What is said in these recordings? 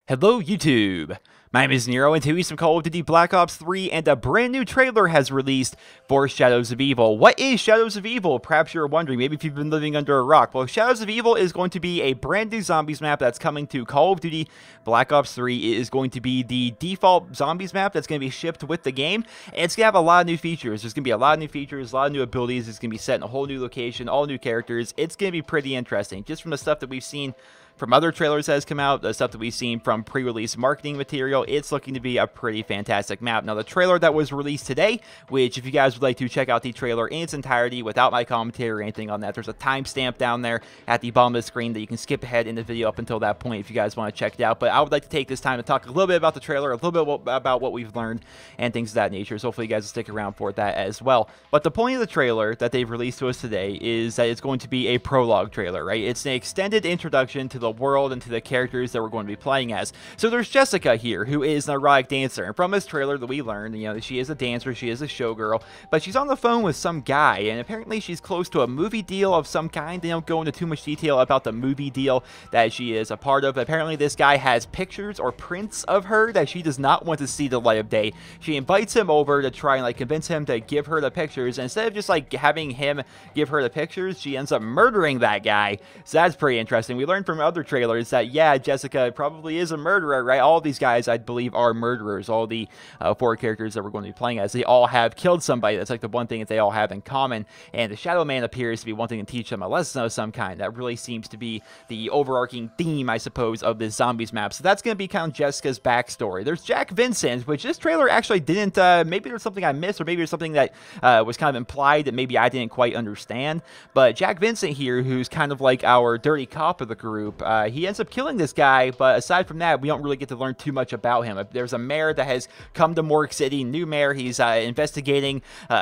Hello YouTube, my name is Nero, and today we some Call of Duty Black Ops 3, and a brand new trailer has released for Shadows of Evil. What is Shadows of Evil? Perhaps you're wondering, maybe if you've been living under a rock. Well, Shadows of Evil is going to be a brand new zombies map that's coming to Call of Duty Black Ops 3. It is going to be the default zombies map that's going to be shipped with the game, and it's going to have a lot of new features. There's going to be a lot of new features, a lot of new abilities. It's going to be set in a whole new location, all new characters. It's going to be pretty interesting, just from the stuff that we've seen from other trailers that has come out, the stuff that we've seen from pre-release marketing material. It's looking to be a pretty fantastic map. Now, the trailer that was released today, which if you guys would like to check out the trailer in its entirety without my commentary or anything on that, there's a timestamp down there at the bottom of the screen that you can skip ahead in the video up until that point if you guys want to check it out. But I would like to take this time to talk a little bit about the trailer, a little bit about what we've learned and things of that nature. So hopefully you guys will stick around for that as well. But the point of the trailer that they've released to us today is that it's going to be a prologue trailer, right? It's an extended introduction to the world and to the characters that we're going to be playing as. So there's Jessica here, who is an erotic dancer, and from this trailer that we learned, you know, she is a dancer, she is a showgirl, but she's on the phone with some guy, and apparently she's close to a movie deal of some kind. They don't go into too much detail about the movie deal that she is a part of. Apparently this guy has pictures or prints of her that she does not want to see the light of day. She invites him over to try and like convince him to give her the pictures, and instead of just like having him give her the pictures, she ends up murdering that guy. So that's pretty interesting. We learned from other trailers that, yeah, Jessica probably is a murderer, right? All of these guys, I believe, are murderers. All the 4 characters that we're going to be playing as, they all have killed somebody. That's like the one thing that they all have in common. And the Shadow Man appears to be wanting to teach them a lesson of some kind. That really seems to be the overarching theme, I suppose, of this zombies map. So that's going to be kind of Jessica's backstory. There's Jack Vincent, which this trailer actually didn't, maybe there's something I missed, or maybe there's something that was kind of implied that maybe I didn't quite understand. But Jack Vincent here, who's kind of like our dirty cop of the group, he ends up killing this guy, but aside from that, we don't really get to learn too much about him. There's a mayor that has come to Morg City, new mayor. He's investigating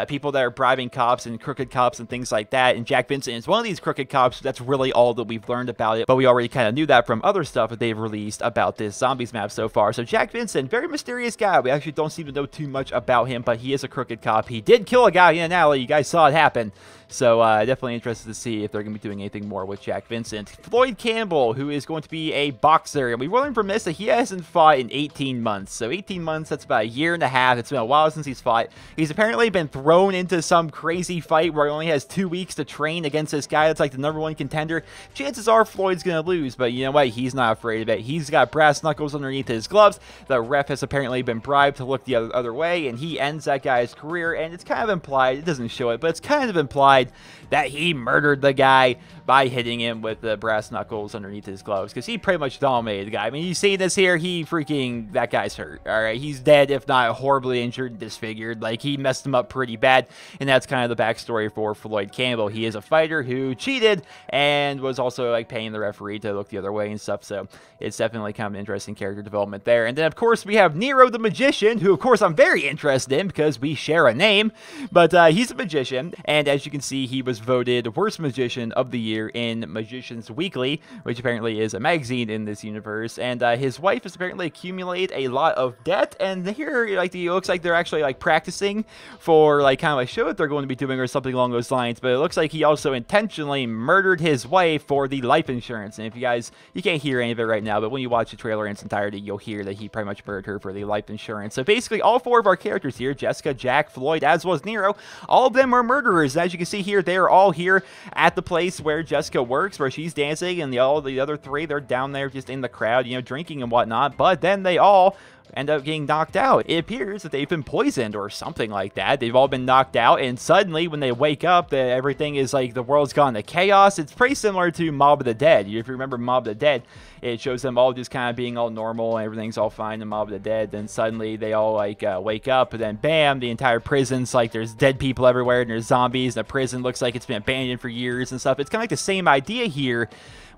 people that are bribing cops and crooked cops and things like that, and Jack Vincent is one of these crooked cops. That's really all that we've learned about it, but we already kind of knew that from other stuff that they've released about this zombies map so far. So Jack Vincent, very mysterious guy. We actually don't seem to know too much about him, but he is a crooked cop. He did kill a guy in an alley. You guys saw it happen. So definitely interested to see if they're going to be doing anything more with Jack Vincent. Floyd Campbell, who is going to be a boxer, and we learned from this that he hasn't fought in 18 months. So 18 months, that's about a year and a half. It's been a while since he's fought. He's apparently been thrown into some crazy fight where he only has 2 weeks to train against this guy that's like the #1 contender. Chances are Floyd's going to lose, but you know what? He's not afraid of it. He's got brass knuckles underneath his gloves. The ref has apparently been bribed to look the other way, and he ends that guy's career, and it's kind of implied, it doesn't show it, but it's kind of implied that he murdered the guy by hitting him with the brass knuckles underneath his gloves, because he pretty much dominated the guy. I mean, you see this here, that guy's hurt, all right? He's dead, if not horribly injured and disfigured. Like, he messed him up pretty bad, and that's kind of the backstory for Floyd Campbell. He is a fighter who cheated and was also, like, paying the referee to look the other way and stuff, so it's definitely kind of an interesting character development there. And then, of course, we have Nero the Magician, who, of course, I'm very interested in because we share a name, but he's a magician, and as you can see, he was voted Worst Magician of the Year in Magicians Weekly, which apparently is a magazine in this universe, and his wife has apparently accumulated a lot of debt, and here, like, it looks like they're actually, like, practicing for, like, kind of a show that they're going to be doing or something along those lines, but it looks like he also intentionally murdered his wife for the life insurance, and if you guys, you can't hear any of it right now, but when you watch the trailer in its entirety, you'll hear that he pretty much murdered her for the life insurance. So basically, all 4 of our characters here, Jessica, Jack, Floyd, as well as Nero, all of them are murderers. As you can see here, they are all here at the place where Jessica works, where she's dancing, and all the other 3, they're down there just in the crowd, you know, drinking and whatnot, but then they all end up getting knocked out. It appears that they've been poisoned or something like that. They've all been knocked out, and suddenly when they wake up, everything is like the world's gone to chaos. It's pretty similar to Mob of the Dead. If you remember Mob of the Dead, it shows them all just kind of being all normal and everything's all fine in Mob of the Dead. Then suddenly they all like wake up, and then bam, the entire prison's like there's dead people everywhere, and there's zombies, and the prison looks like it's been abandoned for years and stuff. It's kind of like the same idea here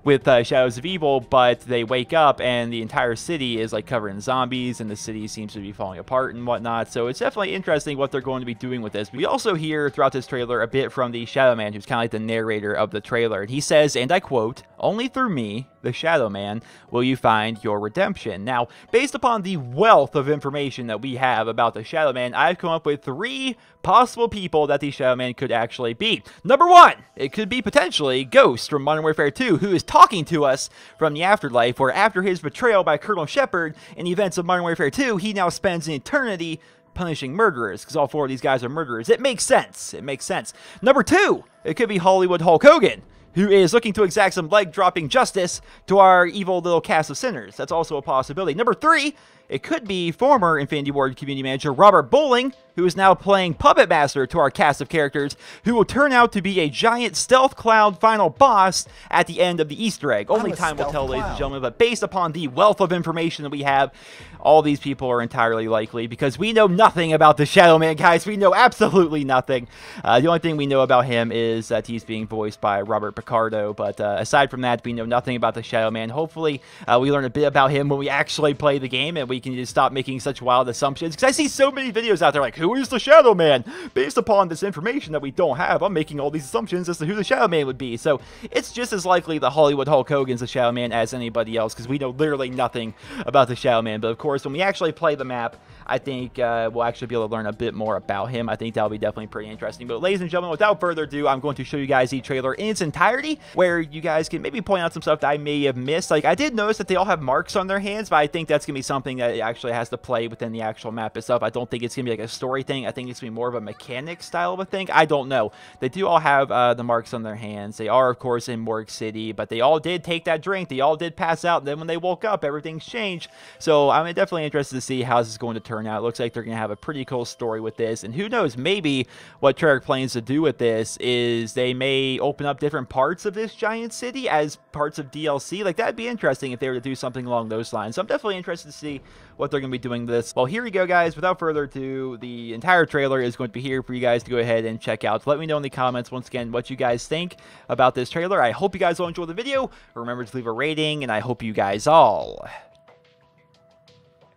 with Shadows of Evil, but they wake up and the entire city is like covered in zombies, and the city seems to be falling apart and whatnot. So it's definitely interesting what they're going to be doing with this. We also hear throughout this trailer a bit from the Shadow Man, who's kind of like the narrator of the trailer, and he says, and I quote, "Only through me the Shadow Man will you find your redemption. Now, based upon the wealth of information that we have about the Shadow Man, I've come up with 3 possible people that the Shadow Man could actually be. Number 1, it could be potentially Ghost from Modern Warfare 2, who is talking to us from the afterlife, where after his betrayal by Colonel Shepard in the events of Modern Warfare 2, he now spends an eternity punishing murderers, because all 4 of these guys are murderers. It makes sense. It makes sense. Number 2, it could be Hollywood Hulk Hogan, who is looking to exact some leg-dropping justice to our evil little cast of sinners. That's also a possibility. Number 3, it could be former Infinity Ward community manager Robert Bowling, who is now playing Puppet Master to our cast of characters, who will turn out to be a giant stealth cloud final boss at the end of the Easter egg. Only time will tell, ladies and gentlemen, but based upon the wealth of information that we have, all these people are entirely likely, because we know nothing about the Shadow Man, guys. We know absolutely nothing. The only thing we know about him is that he's being voiced by Robert Picardo, but aside from that, we know nothing about the Shadow Man. Hopefully, we learn a bit about him when we actually play the game, and we can just stop making such wild assumptions, because I see so many videos out there like, who is the Shadow Man? Based upon this information that we don't have, I'm making all these assumptions as to who the Shadow Man would be. So it's just as likely the Hollywood Hulk Hogan's the Shadow Man as anybody else, because we know literally nothing about the Shadow Man. But of course, when we actually play the map, I think we'll actually be able to learn a bit more about him. I think that'll be definitely pretty interesting. But ladies and gentlemen, without further ado, I'm going to show you guys the trailer in its entirety, where you guys can maybe point out some stuff that I may have missed. Like, I did notice that they all have marks on their hands, but I think that's going to be something that actually has to play within the actual map itself. I don't think it's going to be like a story thing. I think it's going to be more of a mechanic style of a thing. I don't know. They do all have the marks on their hands. They are, of course, in Morg City, but they all did take that drink. They all did pass out, and then when they woke up, everything's changed. So I'm definitely interested to see how this is going to turn out. It looks like they're going to have a pretty cool story with this, and who knows, maybe what Treyarch plans to do with this is they may open up different parts of this giant city as parts of DLC. Like, that'd be interesting if they were to do something along those lines. So I'm definitely interested to see what they're going to be doing with this. Well, here we go, guys. Without further ado, the entire trailer is going to be here for you guys to go ahead and check out. So let me know in the comments, once again, what you guys think about this trailer. I hope you guys all enjoy the video. Remember to leave a rating, and I hope you guys all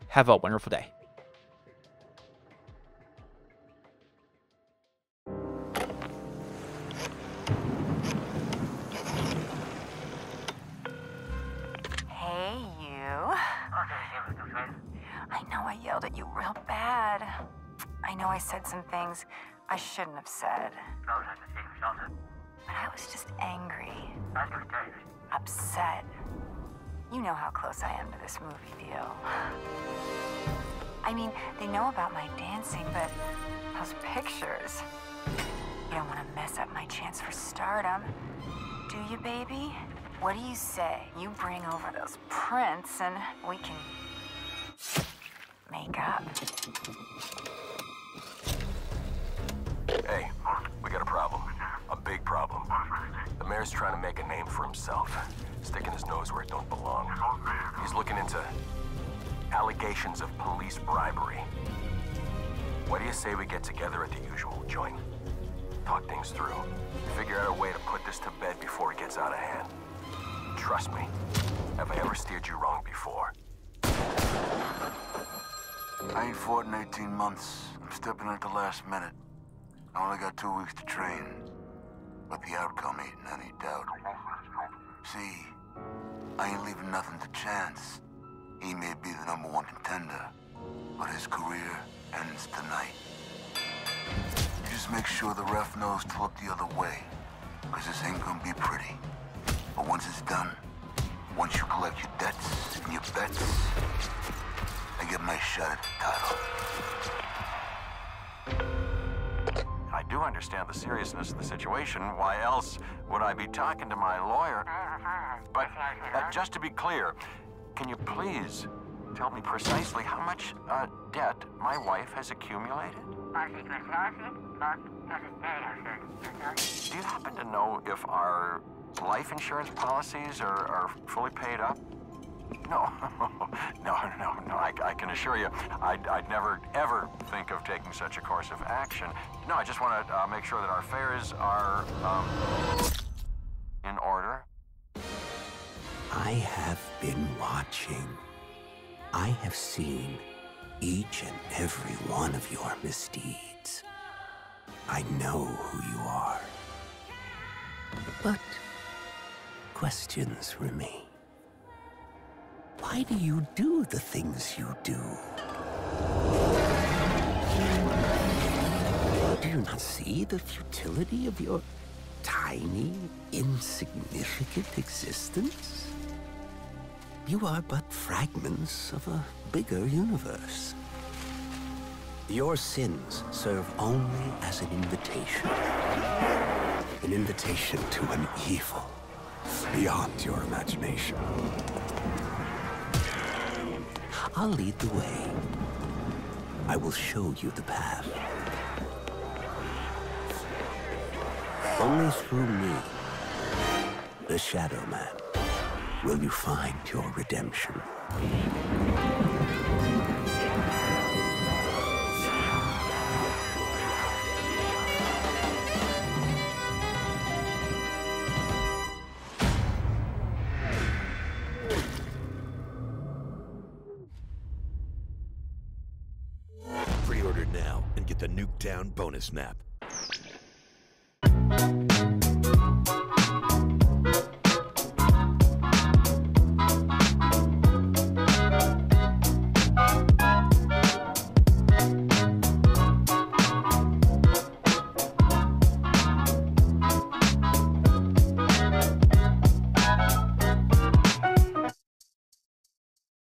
have a wonderful day. I know I yelled at you real bad. I know I said some things I shouldn't have said. But I was just angry. Upset. You know how close I am to this movie deal. I mean, they know about my dancing, but those pictures... You don't want to mess up my chance for stardom. Do you, baby? What do you say? You bring over those prints and we can... make up. Hey, we got a problem. A big problem. The mayor's trying to make a name for himself, sticking his nose where it don't belong. He's looking into allegations of police bribery. What do you say we get together at the usual joint? Talk things through. Figure out a way to put this to bed before it gets out of hand. Trust me, have I ever steered you wrong before? I ain't fought in 18 months. I'm stepping in at the last minute. I only got 2 weeks to train. But the outcome ain't in any doubt. See, I ain't leaving nothing to chance. He may be the #1 contender, but his career ends tonight. You just make sure the ref knows to look the other way, because this ain't gonna be pretty. But once it's done, once you collect your debts and your bets, I get my shot at the title. I do understand the seriousness of the situation. Why else would I be talking to my lawyer? But just to be clear, can you please tell me precisely how much debt my wife has accumulated? Do you happen to know if our life insurance policies are fully paid up? No, no, I can assure you, I'd never, ever think of taking such a course of action. No, I just want to make sure that our affairs are, in order. I have been watching. I have seen each and every one of your misdeeds. I know who you are. But questions remain. Why do you do the things you do? Do you not see the futility of your tiny, insignificant existence? You are but fragments of a bigger universe. Your sins serve only as an invitation. An invitation to an evil beyond your imagination. I'll lead the way. I will show you the path. Only through me, the Shadow Man, will you find your redemption. Pre-order now and get the Nuketown bonus map.